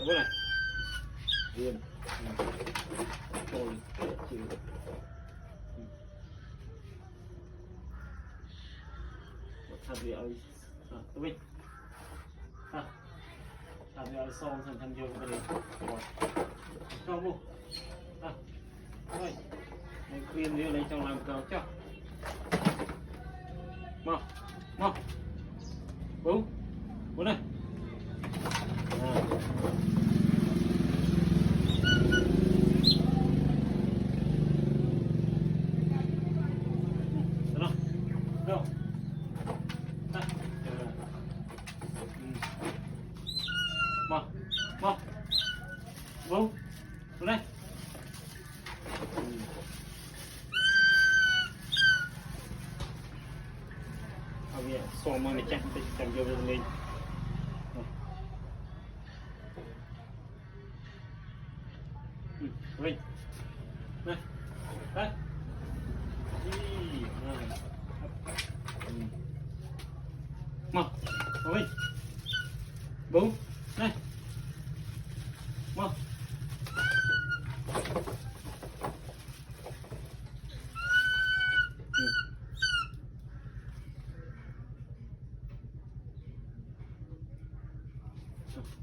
Đúng này riêng rồi chịu thật vì ơi tôi biết thật vì ơi son thành thành dương cái này không luôn thôi mình khuyên như lấy trong làm cầu cho mau mau bú bú này đâu mau mau bú bú này xoong mang này chắc để cầm vô lên Vinh này đây mau Vinh bú đây mau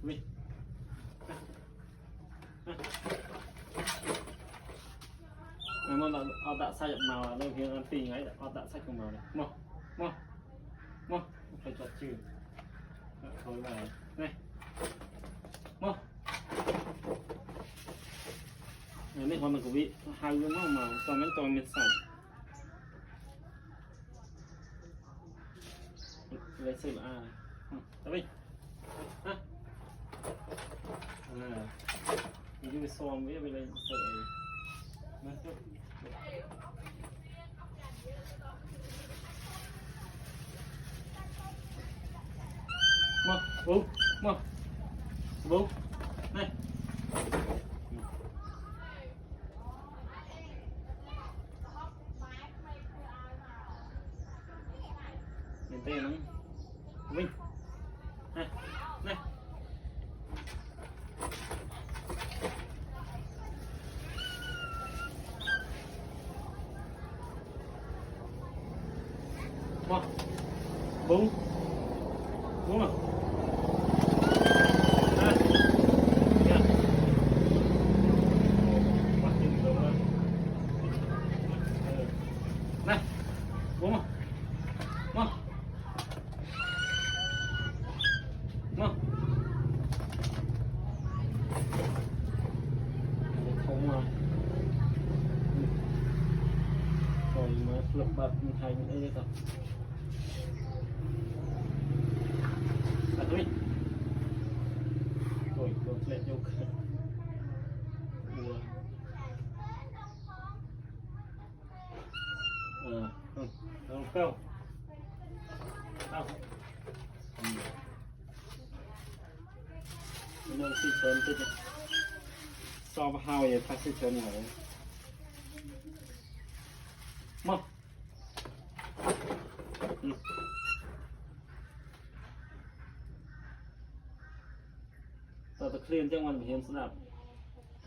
Vinh mà họ đã sai màu đây thì ăn tì ấy họ đã sai màu này mau mau mau phải chọn trừ thôi này này mau này hoa mình cũng bị hai cái màu so với toàn miền sạch lấy sự là tới đi như so với bên đây sợi mau bú mau bú này mình tay nó Vinh này này mau bú bú mà này bú mà mau mau không mà rồi mà lập bật thành đây rồi thôi rồi đột lên vô không câu đâu nên xịt chân chứ so với hai giờ ta xịt chân này mau tao clean trong mình hiền sẵn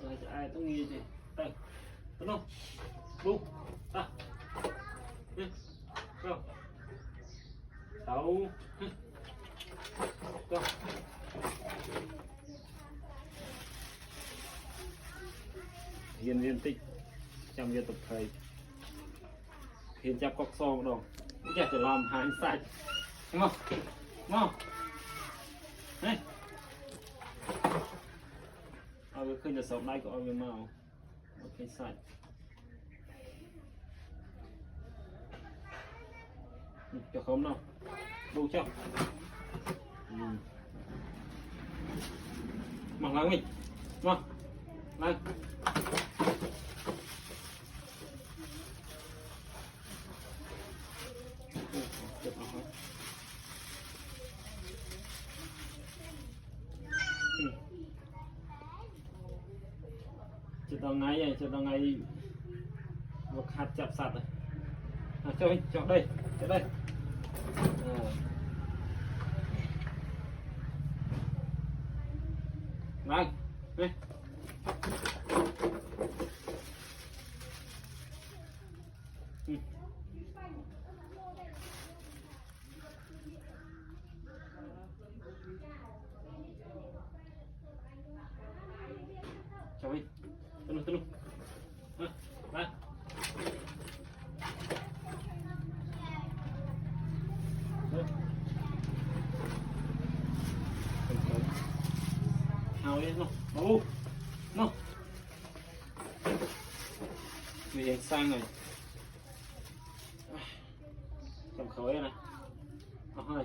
rồi aiต้องnghe gì đây đúng không bung ta go sáu go hiền viên tích trong viên tập thầy hiền chắp cọc son đâu cũng chả làm hai sạch đúng không mau nàyเอาขึ้นจะสอบได้ก็เอาเงินมาโอเคใส่จะคมเนาะดูเจ้ามาล้างมิดมาล้างเจ็บเอาครับจะต้องไงจะต้องไงวักหัดจับสัตว์cho đây cho đây Vâng, đi. Ừ. Chào đi. Tên luôn. Vâng. Nào đi, nó. Ô. Nó. Vì sang rồi. Cầm khối này. Hơi.